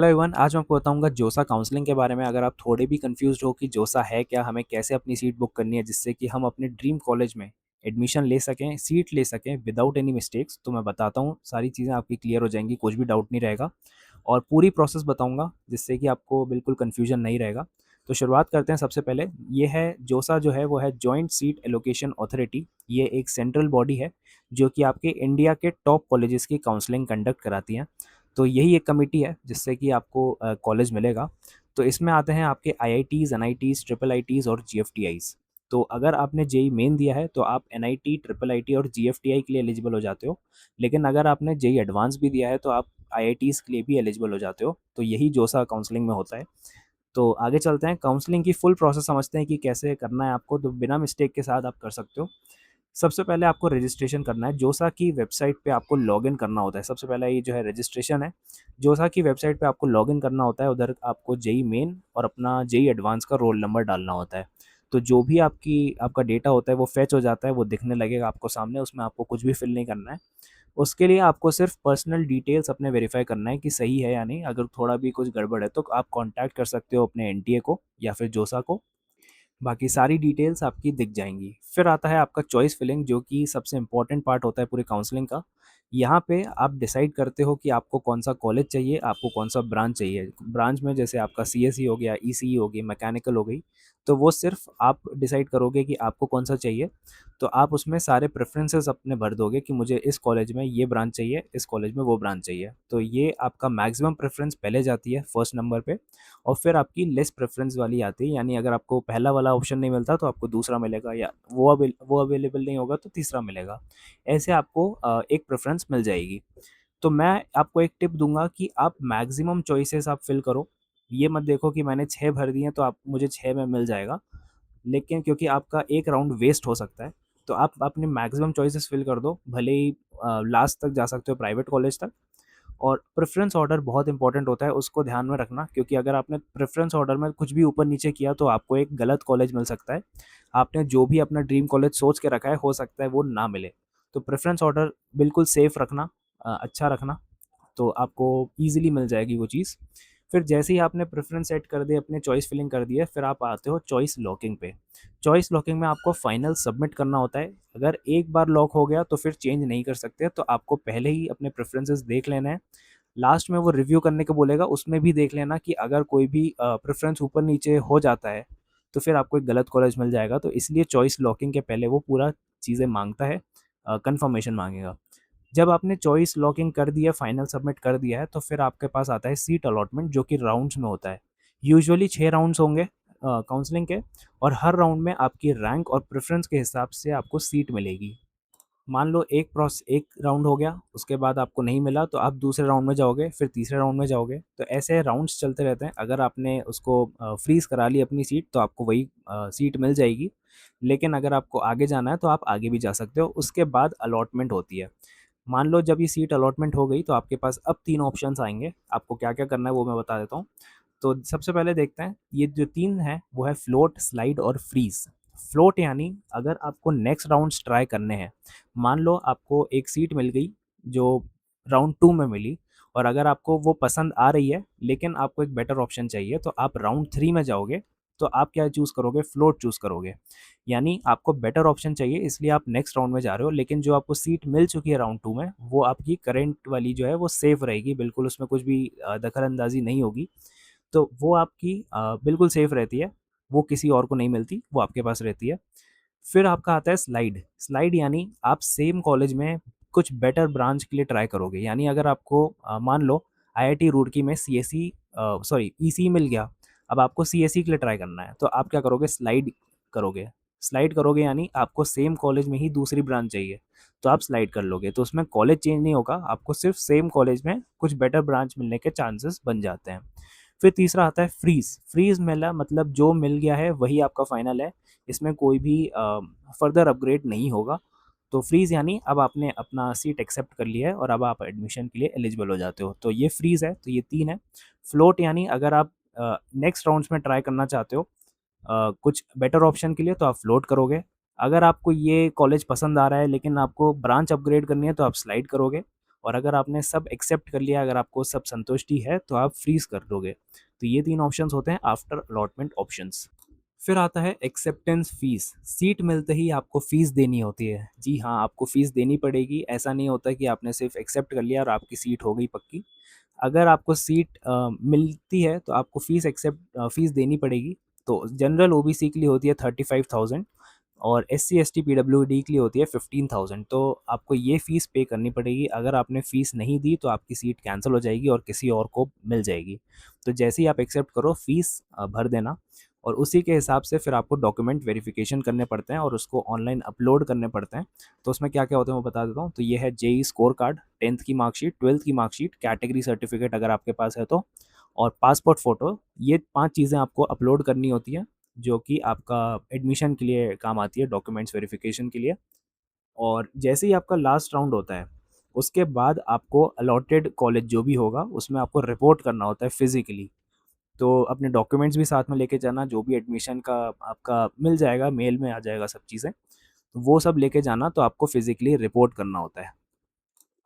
Hello everyone, आज मैं आपको बताऊंगा जोसा काउंसलिंग के बारे में। अगर आप थोड़े भी कंफ्यूज्ड हो कि जोसा है क्या, हमें कैसे अपनी सीट बुक करनी है जिससे कि हम अपने ड्रीम कॉलेज में एडमिशन ले सकें, सीट ले सकें विदाउट एनी मिस्टेक्स, तो मैं बताता हूँ। सारी चीज़ें आपकी क्लियर हो जाएंगी, कुछ भी डाउट नहीं रहेगा और पूरी प्रोसेस बताऊंगा जिससे कि आपको बिल्कुल कन्फ्यूजन नहीं रहेगा। तो शुरुआत करते हैं। सबसे पहले ये है जोसा, जो है वो है जॉइंट सीट एलोकेशन अथॉरिटी। ये एक सेंट्रल बॉडी है जो कि आपके इंडिया के टॉप कॉलेजेस की काउंसलिंग कंडक्ट कराती हैं। तो यही एक कमेटी है जिससे कि आपको कॉलेज मिलेगा। तो इसमें आते हैं आपके आईआईटीज़, एनआईटीज़, ट्रिपल आईटीज़ और जीएफटीआईज़। तो अगर आपने जेई मेन दिया है तो आप एनआईटी, ट्रिपल आईटी और जीएफटीआई के लिए एलिजिबल हो जाते हो। लेकिन अगर आपने जेई एडवांस भी दिया है तो आप आईआईटीज़ के लिए भी एलिजिबल हो जाते हो। तो यही जोसा काउंसलिंग में होता है। तो आगे चलते हैं, काउंसलिंग की फुल प्रोसेस समझते हैं कि कैसे करना है आपको, तो बिना मिस्टेक के साथ आप कर सकते हो। सबसे पहले आपको रजिस्ट्रेशन करना है। जोसा की वेबसाइट पे आपको लॉगिन करना होता है। सबसे पहला ये जो है रजिस्ट्रेशन है। जोसा की वेबसाइट पे आपको लॉगिन करना होता है। उधर आपको जेई मेन और अपना जेई एडवांस का रोल नंबर डालना होता है। तो जो भी आपका डेटा होता है वो फैच हो जाता है, वो दिखने लगेगा आपको सामने। उसमें आपको कुछ भी फिल नहीं करना है। उसके लिए आपको सिर्फ पर्सनल डिटेल्स अपने वेरीफाई करना है कि सही है या नहीं। अगर थोड़ा भी कुछ गड़बड़ है तो आप कांटेक्ट कर सकते हो अपने एनटीए को या फिर जोसा को। बाकी सारी डिटेल्स आपकी दिख जाएंगी। फिर आता है आपका चॉइस फिलिंग, जो कि सबसे इंपॉर्टेंट पार्ट होता है पूरे काउंसलिंग का। यहाँ पे आप डिसाइड करते हो कि आपको कौन सा कॉलेज चाहिए, आपको कौन सा ब्रांच चाहिए। ब्रांच में जैसे आपका सीएसई हो गया, ईसीई हो गई, मैकेनिकल हो गई, तो वो सिर्फ आप डिसाइड करोगे कि आपको कौन सा चाहिए। तो आप उसमें सारे प्रेफरेंसेस अपने भर दोगे कि मुझे इस कॉलेज में ये ब्रांच चाहिए, इस कॉलेज में वो ब्रांच चाहिए। तो ये आपका मैक्सिमम प्रेफरेंस पहले जाती है फर्स्ट नंबर पे। और फिर आपकी लेस प्रेफरेंस वाली आती है, यानी अगर आपको पहला वाला ऑप्शन नहीं मिलता तो आपको दूसरा मिलेगा, या वो अवेलेबल नहीं होगा तो तीसरा मिलेगा। ऐसे आपको एक प्रेफरेंस मिल जाएगी। तो मैं आपको एक टिप दूंगा कि आप मैक्सिमम चॉइसेस आप फिल करो। ये मत देखो कि मैंने 6 भर दिए तो आप मुझे 6 में मिल जाएगा, लेकिन क्योंकि आपका एक राउंड वेस्ट हो सकता है। तो आप अपने मैक्सिमम चॉइसेस फिल कर दो, भले ही लास्ट तक जा सकते हो प्राइवेट कॉलेज तक। और प्रेफ़रेंस ऑर्डर बहुत इंपॉर्टेंट होता है, उसको ध्यान में रखना, क्योंकि अगर आपने प्रेफ़रेंस ऑर्डर में कुछ भी ऊपर-नीचे किया तो आपको एक गलत कॉलेज मिल सकता है। आपने जो भी अपना ड्रीम कॉलेज सोच के रखा है, हो सकता है वो ना मिले। तो प्रेफ़रेंस ऑर्डर बिल्कुल सेफ़ रखना, अच्छा रखना, तो आपको ईज़िली मिल जाएगी वो चीज़। फिर जैसे ही आपने प्रेफ़रेंस सेट कर दिए, अपने चॉइस फिलिंग कर दिए, फिर आप आते हो चॉइस लॉकिंग पे। चॉइस लॉकिंग में आपको फाइनल सबमिट करना होता है। अगर एक बार लॉक हो गया तो फिर चेंज नहीं कर सकते, तो आपको पहले ही अपने प्रेफ़रेंसेस देख लेना है। लास्ट में वो रिव्यू करने को बोलेगा, उसमें भी देख लेना कि अगर कोई भी प्रेफ़रेंस ऊपर-नीचे हो जाता है, तो फिर आपको एक गलत कॉलेज मिल जाएगा। तो इसलिए चॉइस लॉकिंग के पहले वो पूरा चीज़ें माँगता है, कन्फर्मेशन माँगेगा। जब आपने चॉइस लॉकिंग कर दिया, फाइनल सबमिट कर दिया है, तो फिर आपके पास आता है सीट अलॉटमेंट, जो कि राउंड्स में होता है। यूजुअली 6 राउंड्स होंगे काउंसलिंग के, और हर राउंड में आपकी रैंक और प्रेफ़रेंस के हिसाब से आपको सीट मिलेगी। मान लो एक राउंड हो गया, उसके बाद आपको नहीं मिला तो आप दूसरे राउंड में जाओगे, फिर तीसरे राउंड में जाओगे, तो ऐसे राउंड्स चलते रहते हैं। अगर आपने उसको फ्रीज़ करा ली अपनी सीट तो आपको वही सीट मिल जाएगी। लेकिन अगर आपको आगे जाना है तो आप आगे भी जा सकते हो, उसके बाद अलॉटमेंट होती है। मान लो जब ये सीट अलॉटमेंट हो गई तो आपके पास अब 3 ऑप्शंस आएँगे, आपको क्या-क्या करना है वो मैं बता देता हूँ। तो सबसे पहले देखते हैं, ये जो 3 हैं वो है फ्लोट, स्लाइड और फ्रीज़। फ्लोट यानी अगर आपको नेक्स्ट राउंड्स ट्राई करने हैं, मान लो आपको एक सीट मिल गई जो राउंड 2 में मिली, और अगर आपको वो पसंद आ रही है लेकिन आपको एक बेटर ऑप्शन चाहिए, तो आप राउंड 3 में जाओगे, तो आप क्या चूज़ करोगे? फ्लोट चूज़ करोगे। यानी आपको बेटर ऑप्शन चाहिए, इसलिए आप नेक्स्ट राउंड में जा रहे हो, लेकिन जो आपको सीट मिल चुकी है राउंड 2 में, वो आपकी करंट वाली जो है वो सेफ रहेगी, बिल्कुल उसमें कुछ भी दखल-अंदाज़ी नहीं होगी। तो वो आपकी बिल्कुल सेफ रहती है, वो किसी और को नहीं मिलती, वो आपके पास रहती है। फिर आपका आता है स्लाइड। स्लाइड यानी आप सेम कॉलेज में कुछ बेटर ब्रांच के लिए ट्राई करोगे। यानी अगर आपको मान लो आईआईटी रुड़की में सीएसई सॉरी ईसीई मिल गया, अब आपको सीएसई के लिए ट्राई करना है, तो आप क्या करोगे? स्लाइड करोगे। स्लाइड करोगे यानी आपको सेम कॉलेज में ही दूसरी ब्रांच चाहिए, तो आप स्लाइड कर लोगे। तो उसमें कॉलेज चेंज नहीं होगा, आपको सिर्फ सेम कॉलेज में कुछ बेटर ब्रांच मिलने के चांसेस बन जाते हैं। फिर तीसरा आता है फ्रीज़। फ्रीज़ मिला मतलब जो मिल गया है वही आपका फाइनल है, इसमें कोई भी फर्दर अपग्रेड नहीं होगा। तो फ्रीज़ यानी अब आपने अपना सीट एक्सेप्ट कर लिया है और अब आप एडमिशन के लिए एलिजिबल हो जाते हो, तो ये फ्रीज़ है। तो ये 3 है। फ्लोट यानी अगर आप नेक्स्ट राउंड्स में ट्राई करना चाहते हो कुछ बेटर ऑप्शन के लिए, तो आप फ्लोट करोगे। अगर आपको ये कॉलेज पसंद आ रहा है लेकिन आपको ब्रांच अपग्रेड करनी है तो आप स्लाइड करोगे। और अगर आपने सब एक्सेप्ट कर लिया, अगर आपको सब संतुष्टि है, तो आप फ्रीज़ कर दोगे। तो ये 3 ऑप्शंस होते हैं आफ्टर अलॉटमेंट ऑप्शंस। फिर आता है एक्सेप्टेंस फीस। सीट मिलते ही आपको फीस देनी होती है। जी हाँ, आपको फीस देनी पड़ेगी। ऐसा नहीं होता कि आपने सिर्फ एक्सेप्ट कर लिया और आपकी सीट हो गई पक्की। अगर आपको सीट मिलती है तो आपको फीस देनी पड़ेगी। तो जनरल ओबीसी के लिए होती है 35,000 और एससी एसटी पीडब्ल्यूडी के लिए होती है 15,000। तो आपको ये फ़ीस पे करनी पड़ेगी। अगर आपने फ़ीस नहीं दी तो आपकी सीट कैंसिल हो जाएगी और किसी और को मिल जाएगी। तो जैसे ही आप एक्सेप्ट करो, फ़ीस भर देना और उसी के हिसाब से फिर आपको डॉक्यूमेंट वेरिफिकेशन करने पड़ते हैं और उसको ऑनलाइन अपलोड करने पड़ते हैं। तो उसमें क्या क्या होता है मैं बता देता हूँ। तो ये है जेई स्कोर कार्ड, 10th की मार्कशीट, 12th की मार्कशीट, कैटेगरी सर्टिफिकेट अगर आपके पास है तो, और पासपोर्ट फ़ोटो। ये 5 चीज़ें आपको अपलोड करनी होती है, जो कि आपका एडमिशन के लिए काम आती है, डॉक्यूमेंट्स वेरिफिकेशन के लिए। और जैसे ही आपका लास्ट राउंड होता है, उसके बाद आपको अलॉटेड कॉलेज जो भी होगा उसमें आपको रिपोर्ट करना होता है फिज़िकली। तो अपने डॉक्यूमेंट्स भी साथ में लेके जाना, जो भी एडमिशन का आपका मिल जाएगा, मेल में आ जाएगा सब चीज़ें, तो वो सब लेके जाना। तो आपको फिज़िकली रिपोर्ट करना होता है।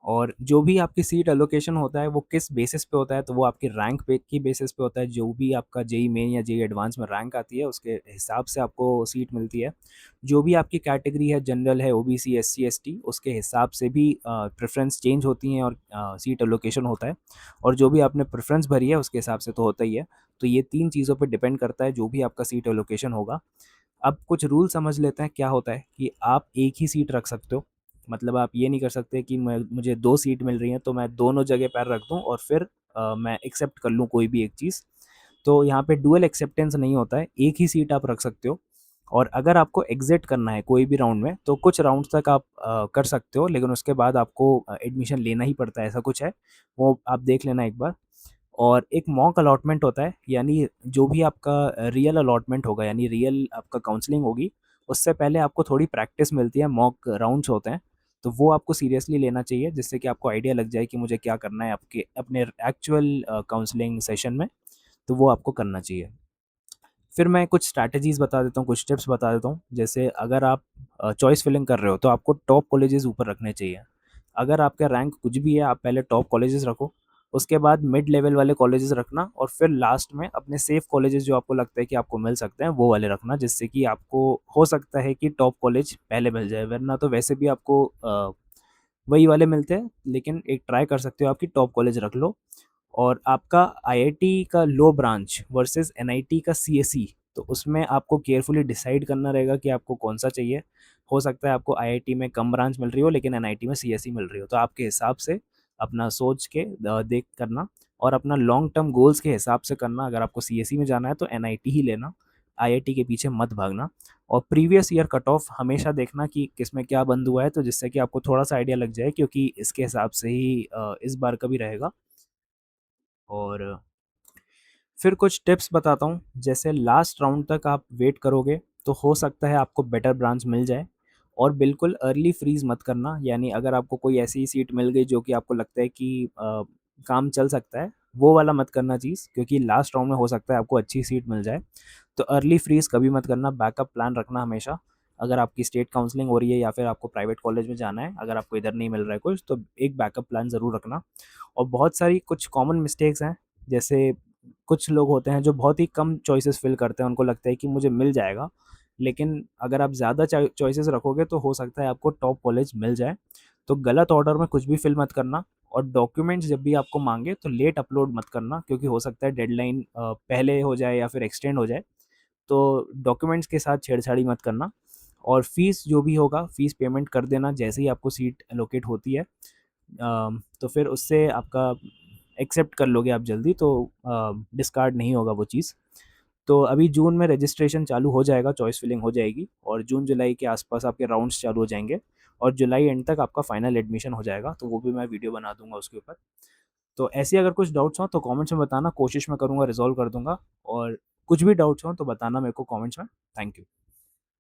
और जो भी आपकी सीट एलोकेशन होता है वो किस बेसिस पे होता है, तो वो आपकी रैंक पे की बेसिस पे होता है। जो भी आपका जेई मेन या जेई एडवांस में रैंक आती है उसके हिसाब से आपको सीट मिलती है। जो भी आपकी कैटेगरी है, जनरल है, ओबीसी, एससी, एसटी, उसके हिसाब से भी प्रेफ़रेंस चेंज होती हैं और सीट एलोकेशन होता है। और जो भी आपने प्रेफ़रेंस भरी है उसके हिसाब से तो होता ही है। तो ये 3 चीज़ों पे डिपेंड करता है जो भी आपका सीट एलोकेशन होगा। अब कुछ रूल समझ लेते हैं। क्या होता है कि आप एक ही सीट रख सकते हो। मतलब आप ये नहीं कर सकते कि मुझे 2 सीट मिल रही हैं तो मैं दोनों जगह पैर रख दूँ और फिर मैं एक्सेप्ट कर लूँ कोई भी एक चीज़। तो यहाँ पे डुअल एक्सेप्टेंस नहीं होता है, एक ही सीट आप रख सकते हो। और अगर आपको एग्ज़िट करना है कोई भी राउंड में, तो कुछ राउंड्स तक आप कर सकते हो, लेकिन उसके बाद आपको एडमिशन लेना ही पड़ता है, ऐसा कुछ है। वो आप देख लेना एक बार। और एक मॉक अलॉटमेंट होता है, यानी जो भी आपका रियल अलॉटमेंट होगा, यानी रियल आपका काउंसलिंग होगी, उससे पहले आपको थोड़ी प्रैक्टिस मिलती है, मॉक राउंड्स होते हैं। तो वो आपको सीरियसली लेना चाहिए, जिससे कि आपको आइडिया लग जाए कि मुझे क्या करना है आपके अपने एक्चुअल काउंसलिंग सेशन में। तो वो आपको करना चाहिए। फिर मैं कुछ स्ट्रैटेजीज़ बता देता हूँ, कुछ टिप्स बता देता हूँ। जैसे अगर आप चॉइस फिलिंग कर रहे हो तो आपको टॉप कॉलेजेस ऊपर रखने चाहिए। अगर आपका रैंक कुछ भी है, आप पहले टॉप कॉलेजेस रखो, उसके बाद मिड लेवल वाले कॉलेजेस रखना और फिर लास्ट में अपने सेफ कॉलेजेस जो आपको लगता है कि आपको मिल सकते हैं वो वाले रखना, जिससे कि आपको हो सकता है कि टॉप कॉलेज पहले मिल जाए, वरना तो वैसे भी आपको वही वाले मिलते हैं। लेकिन एक ट्राई कर सकते हो आपकी टॉप कॉलेज रख लो। और आपका आईआईटी का लो ब्रांच वर्सेस एनआईटी का सीएसई, तो उसमें आपको केयरफुली डिसाइड करना रहेगा कि आपको कौन सा चाहिए। हो सकता है आपको आईआईटी में कम ब्रांच मिल रही हो लेकिन एनआईटी में सीएसई मिल रही हो, तो आपके हिसाब से अपना सोच के देख करना और अपना लॉन्ग टर्म गोल्स के हिसाब से करना। अगर आपको सीएसई में जाना है तो एनआईटी ही लेना, आईआईटी के पीछे मत भागना। और प्रीवियस ईयर कट ऑफ हमेशा देखना कि किसमें क्या बंद हुआ है, तो जिससे कि आपको थोड़ा सा आइडिया लग जाए, क्योंकि इसके हिसाब से ही इस बार का भी रहेगा। और फिर कुछ टिप्स बताता हूँ। जैसे लास्ट राउंड तक आप वेट करोगे तो हो सकता है आपको बेटर ब्रांच मिल जाए। और बिल्कुल अर्ली फ्रीज़ मत करना, यानी अगर आपको कोई ऐसी सीट मिल गई जो कि आपको लगता है कि काम चल सकता है, वो वाला मत करना चीज़, क्योंकि लास्ट राउंड में हो सकता है आपको अच्छी सीट मिल जाए। तो अर्ली फ्रीज़ कभी मत करना, बैकअप प्लान रखना हमेशा। अगर आपकी स्टेट काउंसलिंग हो रही है या फिर आपको प्राइवेट कॉलेज में जाना है, अगर आपको इधर नहीं मिल रहा है कुछ, तो एक बैकअप प्लान ज़रूर रखना। और बहुत सारी कुछ कॉमन मिस्टेक्स हैं, जैसे कुछ लोग होते हैं जो बहुत ही कम चॉइसेस फिल करते हैं, उनको लगता है कि मुझे मिल जाएगा। लेकिन अगर आप ज़्यादा चॉइसेस रखोगे तो हो सकता है आपको टॉप कॉलेज मिल जाए। तो गलत ऑर्डर में कुछ भी फिल मत करना। और डॉक्यूमेंट्स जब भी आपको मांगे तो लेट अपलोड मत करना, क्योंकि हो सकता है डेडलाइन पहले हो जाए या फिर एक्सटेंड हो जाए। तो डॉक्यूमेंट्स के साथ छेड़छाड़ी मत करना। और फीस जो भी होगा, फीस पेमेंट कर देना जैसे ही आपको सीट एलोकेट होती है। तो फिर उससे आपका एक्सेप्ट कर लोगे आप जल्दी, तो डिस्कार्ड नहीं होगा वो चीज़। तो अभी जून में रजिस्ट्रेशन चालू हो जाएगा, चॉइस फिलिंग हो जाएगी और जून जुलाई के आसपास आपके राउंड्स चालू हो जाएंगे। और जुलाई एंड तक आपका फाइनल एडमिशन हो जाएगा, तो वो भी मैं वीडियो बना दूंगा उसके ऊपर। तो ऐसे अगर कुछ डाउट्स हो तो कमेंट्स में बताना, कोशिश मैं करूँगा रिजॉल्व कर दूंगा। और कुछ भी डाउट्स हो तो बताना मेरे को कमेंट्स में। Thank you.